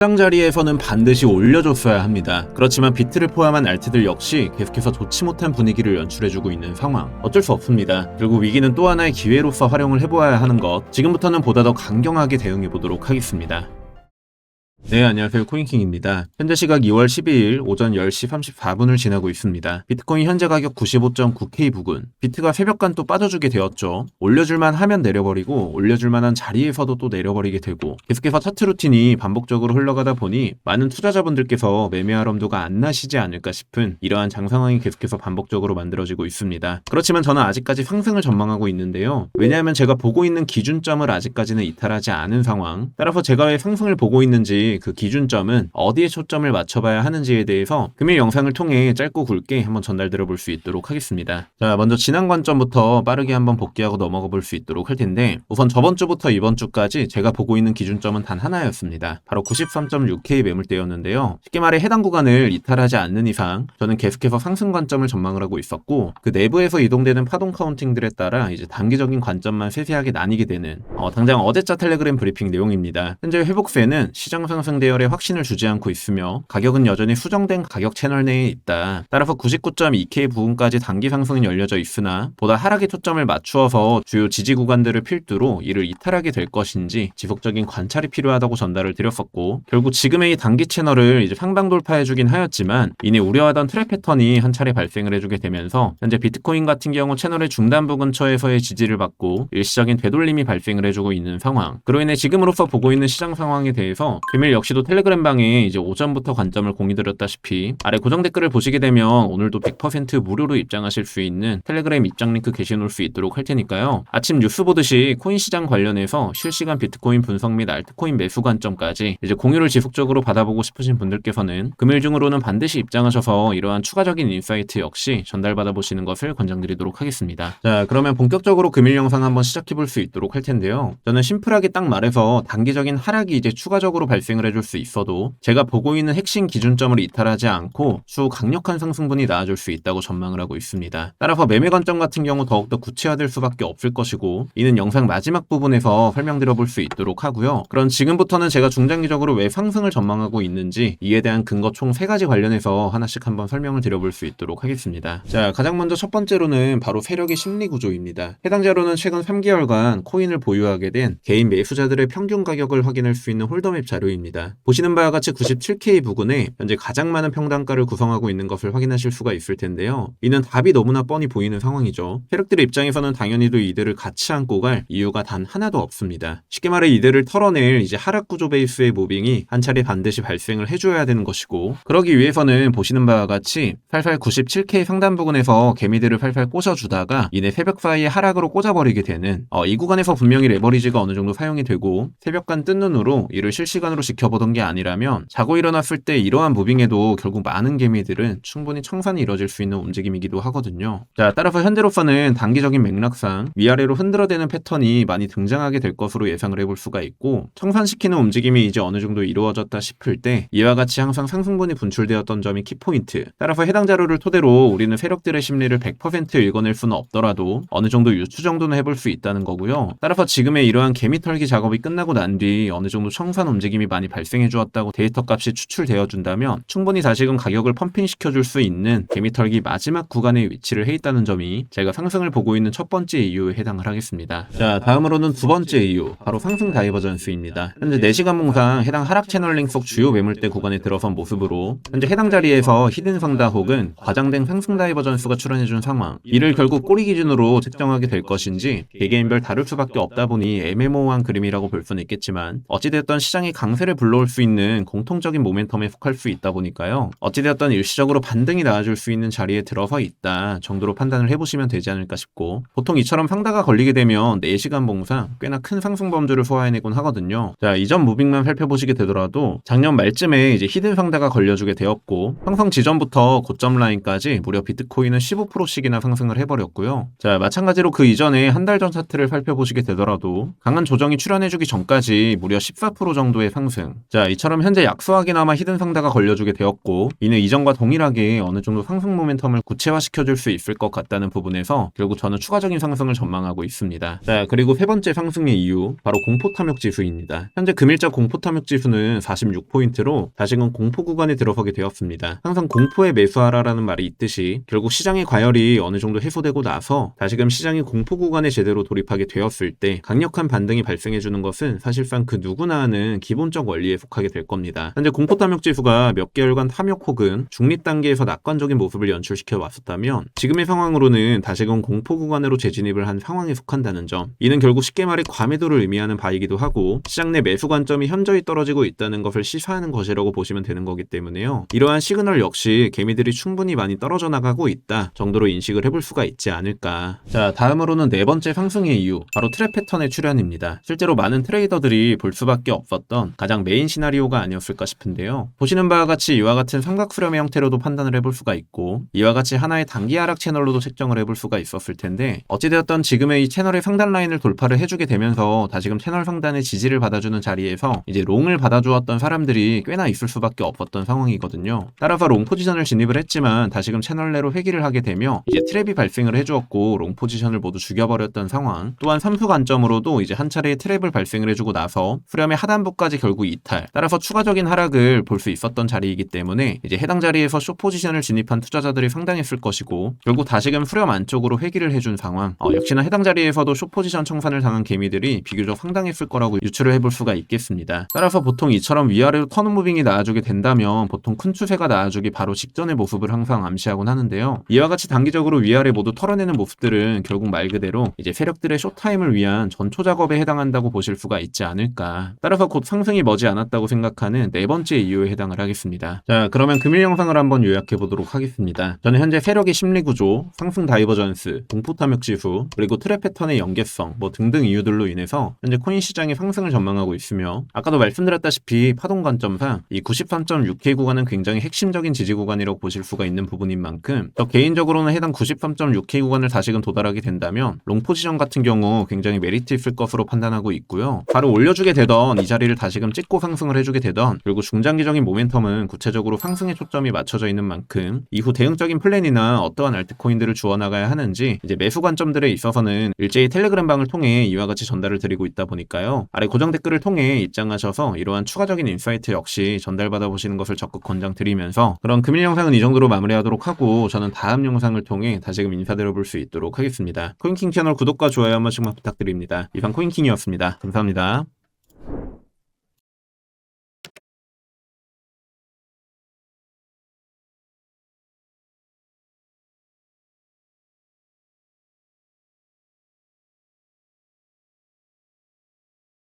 시장 자리에서는 반드시 올려줬어야 합니다. 그렇지만 비트를 포함한 알트들 역시 계속해서 좋지 못한 분위기를 연출해주고 있는 상황. 어쩔 수 없습니다. 결국 위기는 또 하나의 기회로서 활용을 해보아야 하는 것. 지금부터는 보다 더 강경하게 대응해보도록 하겠습니다. 네, 안녕하세요. 코인킹입니다. 현재 시각 2월 12일 오전 10시 34분을 지나고 있습니다. 비트코인 현재 가격 95.9K 부근. 비트가 새벽간 또 빠져주게 되었죠. 올려줄만 하면 내려버리고 올려줄만한 자리에서도 또 내려버리게 되고 계속해서 차트 루틴이 반복적으로 흘러가다 보니 많은 투자자분들께서 매매할 엄두가 안 나시지 않을까 싶은 이러한 장상황이 계속해서 반복적으로 만들어지고 있습니다. 그렇지만 저는 아직까지 상승을 전망하고 있는데요. 왜냐하면 제가 보고 있는 기준점을 아직까지는 이탈하지 않은 상황. 따라서 제가 왜 상승을 보고 있는지 그 기준점은 어디에 초점을 맞춰봐야 하는지에 대해서 금일 영상을 통해 짧고 굵게 한번 전달드려 볼 수 있도록 하겠습니다. 자, 먼저 지난 관점부터 빠르게 한번 복귀하고 넘어가 볼 수 있도록 할 텐데, 우선 저번 주부터 이번 주까지 제가 보고 있는 기준점은 단 하나였습니다. 바로 93.6K 매물대였는데요. 쉽게 말해 해당 구간을 이탈하지 않는 이상 저는 계속해서 상승 관점을 전망을 하고 있었고, 그 내부에서 이동되는 파동 카운팅들에 따라 이제 단기적인 관점만 세세하게 나뉘게 되는 당장 어제자 텔레그램 브리핑 내용입니다. 현재 회복세는 시장 상승 대열에 확신을 주지 않고 있으며 가격은 여전히 수정된 가격 채널 내에 있다. 따라서 99.2K 부근까지 단기 상승은 열려져 있으나 보다 하락에 초점을 맞추어서 주요 지지 구간들을 필두로 이를 이탈하게 될 것인지 지속적인 관찰이 필요하다고 전달을 드렸었고, 결국 지금의 이 단기 채널을 이제 상방 돌파해주긴 하였지만 이내 우려하던 트랩 패턴이 한 차례 발생을 해주게 되면서 현재 비트코인 같은 경우 채널의 중단부 근처에서의 지지를 받고 일시적인 되돌림이 발생을 해주고 있는 상황. 그로 인해 지금으로서 보고 있는 시장 상황에 대해서 금일 역시도 텔레그램 방에 이제 오전부터 관점을 공유드렸다시피 아래 고정 댓글을 보시게 되면 오늘도 100% 무료로 입장하실 수 있는 텔레그램 입장 링크 게시해놓을 수 있도록 할 테니까요. 아침 뉴스 보듯이 코인 시장 관련해서 실시간 비트코인 분석 및 알트코인 매수 관점까지 이제 공유를 지속적으로 받아보고 싶으신 분들께서는 금일 중으로는 반드시 입장하셔서 이러한 추가적인 인사이트 역시 전달받아 보시는 것을 권장드리도록 하겠습니다. 자, 그러면 본격적으로 금일 영상 한번 시작해볼 수 있도록 할 텐데요. 저는 심플하게 딱 말해서 단기적인 하락이 이제 추가적으로 발생을 해줄 수 있어도 제가 보고 있는 핵심 기준점을 이탈하지 않고 추후 강력한 상승분이 나와줄 수 있다고 전망을 하고 있습니다. 따라서 매매 관점 같은 경우 더욱더 구체화될 수밖에 없을 것이고, 이는 영상 마지막 부분에서 설명드려 볼 수 있도록 하고요. 그럼 지금부터는 제가 중장기적으로 왜 상승을 전망하고 있는지 이에 대한 근거 총 3가지 관련해서 하나씩 한번 설명을 드려볼 수 있도록 하겠습니다. 자, 가장 먼저 첫 번째로는 바로 세력의 심리 구조입니다. 해당 자료는 최근 3개월간 코인을 보유하게 된 개인 매수자들의 평균 가격을 확인할 수 있는 홀더맵 자료입니다. 보시는 바와 같이 97K 부근에 현재 가장 많은 평단가를 구성하고 있는 것을 확인하실 수가 있을 텐데요. 이는 답이 너무나 뻔히 보이는 상황이죠. 세력들의 입장에서는 당연히도 이들을 같이 안고 갈 이유가 단 하나도 없습니다. 쉽게 말해 이들을 털어낼 이제 하락 구조 베이스의 무빙이 한 차례 반드시 발생을 해줘야 되는 것이고, 그러기 위해서는 보시는 바와 같이 팔팔 97K 상단 부근에서 개미들을 팔팔 꽂아주다가 이내 새벽 사이에 하락으로 꽂아버리게 되는 이 구간에서 분명히 레버리지가 어느 정도 사용이 되고 새벽간 뜬 눈으로 이를 실시간으로 지켜보던 게 아니라면 자고 일어났을 때 이러한 무빙에도 결국 많은 개미들은 충분히 청산이 이뤄질 수 있는 움직임이기도 하거든요. 자, 따라서 현재로서는 단기적인 맥락상 위아래로 흔들어대는 패턴이 많이 등장하게 될 것으로 예상을 해볼 수가 있고, 청산시키는 움직임이 이제 어느 정도 이루어졌다 싶을 때 이와 같이 항상 상승분이 분출되었던 점이 키포인트. 따라서 해당 자료를 토대로 우리는 세력들의 심리를 100% 읽어낼 수는 없더라도 어느 정도 유추 정도는 해볼 수 있다는 거고요. 따라서 지금의 이러한 개미 털기 작업이 끝나고 난 뒤 어느 정도 청산 움직임이 많이 발생해 주었다고 데이터 값이 추출되어 준다면 충분히 다시금 가격을 펌핑시켜 줄 수 있는 개미 털기 마지막 구간에 위치를 해 있다는 점이 제가 상승을 보고 있는 첫 번째 이유에 해당을 하겠습니다. 자, 다음으로는 두 번째 이유, 바로 상승 다이버전스입니다. 현재 4시간 봉상 해당 하락 채널링 속 주요 매물대 구간에 들어선 모습으로 현재 해당 자리에서 히든 상다 혹은 과장된 상승 다이버전스가 출현해준 상황, 이를 결국 꼬리 기준으로 측정하게 될 것인지 개개인별 다를 수밖에 없다 보니 애매모호한 그림이라고 볼 수는 있겠지만, 어찌되었던 시장이 강세를 불러올 수 있는 공통적인 모멘텀에 속할 수 있다 보니까요. 어찌되었던 일시적으로 반등이 나와줄 수 있는 자리에 들어서 있다 정도로 판단을 해보시면 되지 않을까 싶고, 보통 이처럼 상다가 걸리게 되면 4시간 봉상 꽤나 큰 상승 범주를 소화해내곤 하거든요. 자, 이전 무빙만 살펴보시게 되더라도 작년 말쯤에 이제 히든 상다가 걸려주게 되었고, 형성 지점부터 고점 라인까지 무려 비트코인은 15%씩이나 상승을 해버렸고요. 자, 마찬가지로 그 이전에 한 달 전 차트를 살펴보시게 되더라도 강한 조정이 출현해주기 전까지 무려 14% 정도의 상승, 상승. 자, 이처럼 현재 약소하게나마 히든 상다가 걸려주게 되었고, 이는 이전과 동일하게 어느 정도 상승 모멘텀을 구체화시켜줄 수 있을 것 같다는 부분에서 결국 저는 추가적인 상승을 전망하고 있습니다. 자, 그리고 세 번째 상승의 이유, 바로 공포탐욕 지수입니다. 현재 금일자 공포탐욕 지수는 46포인트로 다시금 공포 구간에 들어서게 되었습니다. 항상 공포에 매수하라라는 말이 있듯이 결국 시장의 과열이 어느 정도 해소되고 나서 다시금 시장이 공포 구간에 제대로 돌입하게 되었을 때 강력한 반등이 발생해주는 것은 사실상 그 누구나 아는 기본적 원리에 속하게 될 겁니다. 현재 공포탐욕 지수가 몇 개월간 탐욕 혹은 중립 단계에서 낙관적인 모습을 연출시켜 왔었다면 지금의 상황으로는 다시금 공포 구간으로 재진입을 한 상황에 속한다는 점, 이는 결국 쉽게 말해 과매도를 의미하는 바이기도 하고 시장 내 매수 관점이 현저히 떨어지고 있다는 것을 시사하는 것이라고 보시면 되는 거기 때문에요. 이러한 시그널 역시 개미들이 충분히 많이 떨어져 나가고 있다 정도로 인식을 해볼 수가 있지 않을까. 자, 다음으로는 네 번째 상승의 이유, 바로 트랩 패턴의 출현입니다. 실제로 많은 트레이더들이 볼 수밖에 없었던 가장 메인 시나리오가 아니었을까 싶은데요. 보시는 바와 같이 이와 같은 삼각 수렴의 형태로도 판단을 해볼 수가 있고 이와 같이 하나의 단기 하락 채널로도 책정을 해볼 수가 있었을 텐데, 어찌되었던 지금의 이 채널의 상단 라인을 돌파를 해주게 되면서 다시금 채널 상단의 지지를 받아주는 자리에서 이제 롱을 받아주었던 사람들이 꽤나 있을 수밖에 없었던 상황이거든요. 따라서 롱 포지션을 진입을 했지만 다시금 채널 내로 회귀를 하게 되며 이제 트랩이 발생을 해주었고 롱 포지션을 모두 죽여버렸던 상황. 또한 삼수 관점으로도 이제 한 차례의 트랩을 발생을 해주고 나서 수렴의 하단부까지 결국 이탈, 따라서 추가적인 하락을 볼 수 있었던 자리이기 때문에 이제 해당 자리에서 숏 포지션을 진입한 투자자들이 상당했을 것이고 결국 다시금 수렴 안쪽으로 회귀를 해준 상황. 역시나 해당 자리에서도 숏 포지션 청산을 당한 개미들이 비교적 상당했을 거라고 유추를 해볼 수가 있겠습니다. 따라서 보통 이처럼 위아래로 턴 무빙이 나와주게 된다면 보통 큰 추세가 나와주기 바로 직전의 모습을 항상 암시하곤 하는데요. 이와 같이 단기적으로 위아래 모두 털어내는 모습들은 결국 말 그대로 이제 세력들의 숏타임을 위한 전초 작업에 해당한다고 보실 수가 있지 않을까. 따라서 곧 상승이 머지않았다고 생각하는 네 번째 이유에 해당을 하겠습니다. 자, 그러면 금일 영상을 한번 요약해 보도록 하겠습니다. 저는 현재 세력의 심리 구조, 상승 다이버전스, 공포탐욕 지수, 그리고 트랩 패턴의 연계성 등등 이유들로 인해서 현재 코인 시장의 상승을 전망하고 있으며, 아까도 말씀드렸다시피 파동 관점상 이 93.6K 구간은 굉장히 핵심적인 지지 구간이라고 보실 수가 있는 부분인 만큼 저 개인적으로는 해당 93.6K 구간을 다시금 도달하게 된다면 롱 포지션 같은 경우 굉장히 메리트 있을 것으로 판단하고 있고요. 바로 올려주게 되던 이 자리를 다시금 찍고 상승을 해주게 되던, 그리고 중장기적인 모멘텀은 구체적으로 상승에 초점이 맞춰져 있는 만큼 이후 대응적인 플랜이나 어떠한 알트코인들을 주어나가야 하는지 이제 매수 관점들에 있어서는 일제히 텔레그램 방을 통해 이와 같이 전달을 드리고 있다 보니까요. 아래 고정 댓글을 통해 입장하셔서 이러한 추가적인 인사이트 역시 전달받아 보시는 것을 적극 권장드리면서, 그럼 금일 영상은 이 정도로 마무리하도록 하고 저는 다음 영상을 통해 다시금 인사드려볼 수 있도록 하겠습니다. 코인킹 채널 구독과 좋아요 한 번씩만 부탁드립니다. 이상 코인킹이었습니다. 감사합니다.